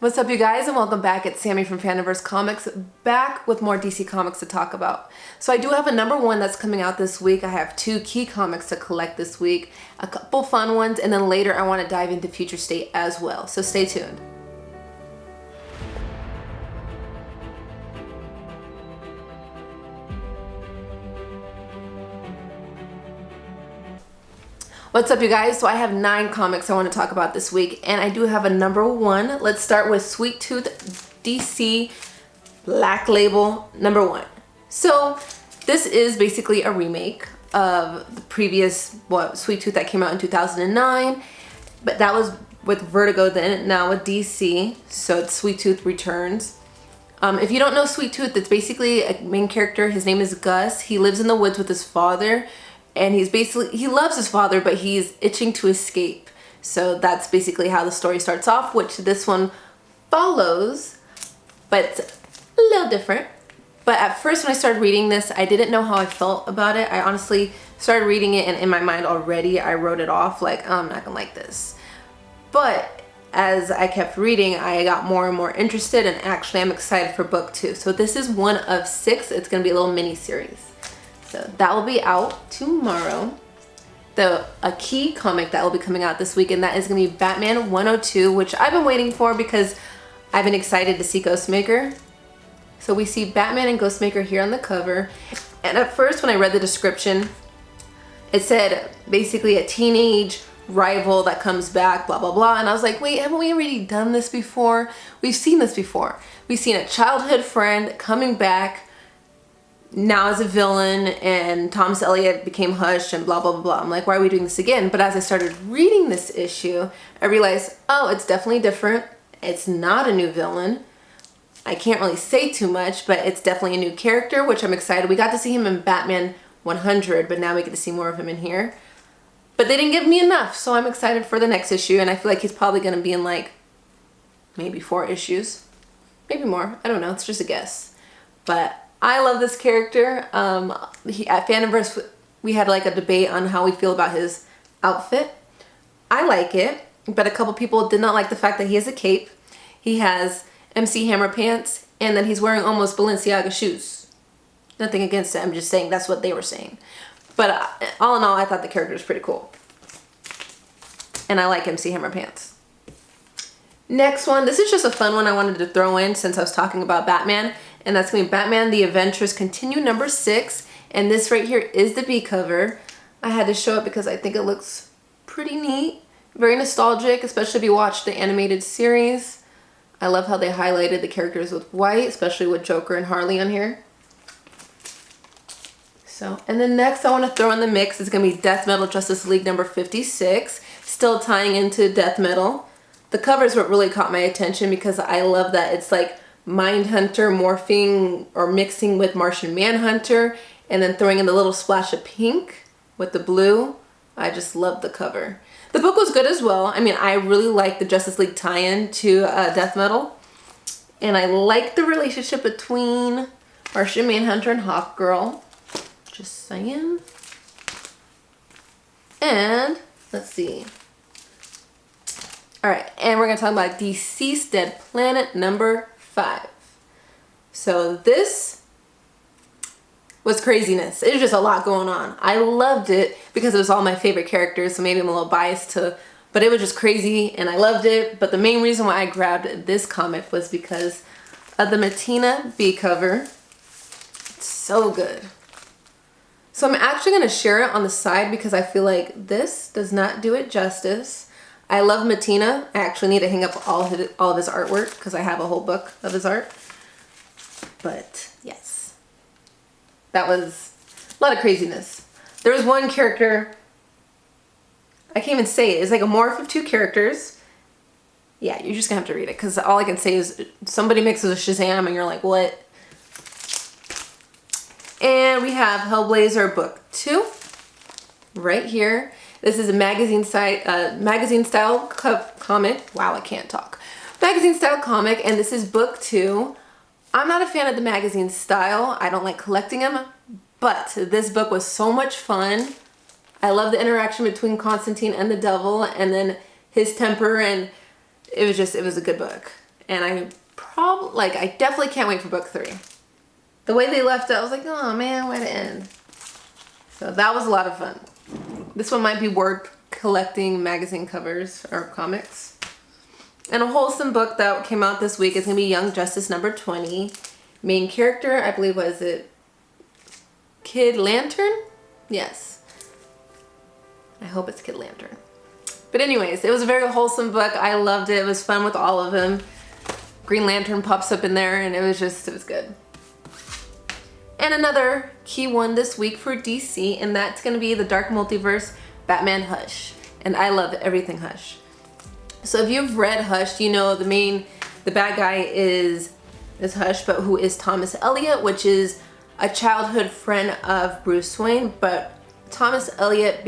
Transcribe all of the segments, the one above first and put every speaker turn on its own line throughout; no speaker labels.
What's up, you guys, and welcome back. It's Sammy from FandomVerse Comics, back with more DC Comics to talk about. So I do have a #1 that's coming out this week. I have 2 key comics to collect this week, a couple fun ones, and then later I want to dive into Future State as well. So stay tuned. What's up, you guys? So I have 9 comics I want to talk about this week, and I do have a #1. Let's start with Sweet Tooth DC Black Label #1. So this is basically a remake of the previous Sweet Tooth that came out in 2009, but that was with Vertigo then, now with DC. So it's Sweet Tooth Returns. If you don't know Sweet Tooth, it's basically a main character. His name is Gus. He lives in the woods with his father. And he loves his father, but he's itching to escape. So that's basically how the story starts off, which this one follows, but it's a little different. But at first when I started reading this, I didn't know how I felt about it. I honestly started reading it, and in my mind already, I wrote it off like, oh, I'm not gonna like this. But as I kept reading, I got more and more interested, and actually I'm excited for book 2. So this is one of 6. It's gonna be a little mini series. So that will be out tomorrow. A key comic that will be coming out this week, and that is going to be Batman 102, which I've been waiting for because I've been excited to see Ghostmaker. So we see Batman and Ghostmaker here on the cover. And at first when I read the description, it said basically a teenage rival that comes back, blah, blah, blah. And I was like, wait, haven't we already done this before? We've seen this before. We've seen a childhood friend coming back now as a villain, and Thomas Elliot became Hush and blah, blah, blah, blah. I'm like, why are we doing this again? But as I started reading this issue, I realized, oh, it's definitely different. It's not a new villain. I can't really say too much, but it's definitely a new character, which I'm excited. We got to see him in Batman 100, but now we get to see more of him in here. But they didn't give me enough, so I'm excited for the next issue, and I feel like he's probably going to be in like maybe 4 issues. Maybe more. I don't know. It's just a guess. But I love this character. At FandomVerse, we had like a debate on how we feel about his outfit. I like it, but a couple people did not like the fact that he has a cape. He has MC Hammer pants, and then he's wearing almost Balenciaga shoes. Nothing against it. I'm just saying that's what they were saying. But all in all, I thought the character was pretty cool. And I like MC Hammer pants. Next one. This is just a fun one I wanted to throw in since I was talking about Batman. And that's going to be Batman The Adventures Continue #6. And this right here is the B cover. I had to show it because I think it looks pretty neat. Very nostalgic, especially if you watch the animated series. I love how they highlighted the characters with white, especially with Joker and Harley on here. So, and then next I want to throw in the mix is going to be Death Metal Justice League #56. Still tying into Death Metal. The cover is what really caught my attention because I love that it's like Mindhunter morphing or mixing with Martian Manhunter, and then throwing in the little splash of pink with the blue. I just love the cover. The book was good as well. I mean, I really like the Justice League tie-in to Death Metal, and I like the relationship between Martian Manhunter and Hawkgirl. Just saying. And let's see. All right, and we're gonna talk about Deceased Dead Planet #5. So this was craziness. It was just a lot going on. I loved it because it was all my favorite characters, so maybe I'm a little biased but it was just crazy and I loved it. But the main reason why I grabbed this comic was because of the Mattina B cover. It's so good. So I'm actually going to share it on the side because I feel like this does not do it justice. I love Mattina. I actually need to hang up all of his artwork because I have a whole book of his art. But yes, that was a lot of craziness. There was one character, I can't even say it. It's like a morph of 2 characters. Yeah, you're just gonna have to read it because all I can say is somebody mixes a Shazam and you're like, what? And we have Hellblazer book 2 right here. This is a magazine style comic. Wow, I can't talk. Magazine style comic, and this is book 2. I'm not a fan of the magazine style. I don't like collecting them, but this book was so much fun. I love the interaction between Constantine and the devil, and then his temper, and it was a good book. And I definitely can't wait for book 3. The way they left it, I was like, oh man, way to end. So that was a lot of fun. This one might be worth collecting magazine covers or comics. And a wholesome book that came out this week is gonna be Young Justice number 20. Main character, I believe, was it Kid Lantern? Yes. I hope it's Kid Lantern. But anyways, it was a very wholesome book. I loved it. It was fun with all of them. Green Lantern pops up in there and it was good. And another key one this week for DC, and that's gonna be the Dark Multiverse Batman Hush. And I love everything Hush. So if you've read Hush, you know the bad guy is Hush, but who is Thomas Elliot, which is a childhood friend of Bruce Wayne. But Thomas Elliot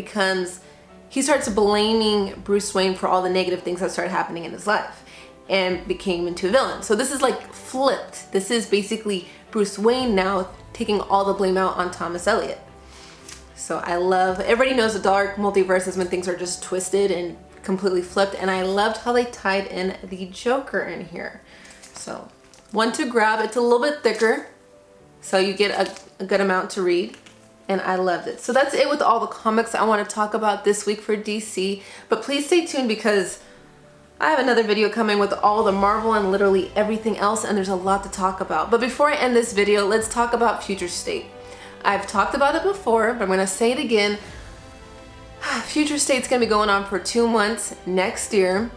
he starts blaming Bruce Wayne for all the negative things that started happening in his life and became into a villain. So this is like flipped. This is basically Bruce Wayne now taking all the blame out on Thomas Elliot. So everybody knows the Dark Multiverse is when things are just twisted and completely flipped, and I loved how they tied in the Joker in here. So one to grab. It's a little bit thicker, so you get a good amount to read, and I loved it. So that's it with all the comics I want to talk about this week for DC, but please stay tuned because I have another video coming with all the Marvel and literally everything else, and there's a lot to talk about. But before I end this video, let's talk about Future State. I've talked about it before, but I'm gonna say it again. Future State's gonna be going on for 2 months next year,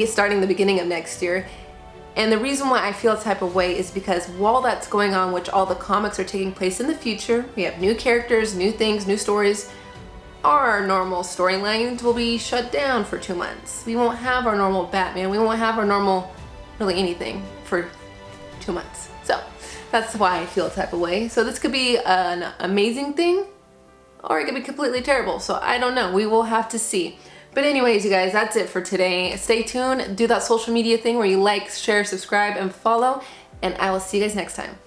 starting the beginning of next year. And the reason why I feel a type of way is because while that's going on, which all the comics are taking place in the future, we have new characters, new things, new stories, our normal storylines will be shut down for 2 months. We won't have our normal Batman, we won't have our normal really anything for 2 months. So that's why I feel a type of way. So this could be an amazing thing, or it could be completely terrible. So I don't know, we will have to see. But anyways, you guys, that's it for today. Stay tuned, do that social media thing where you like, share, subscribe, and follow, and I will see you guys next time.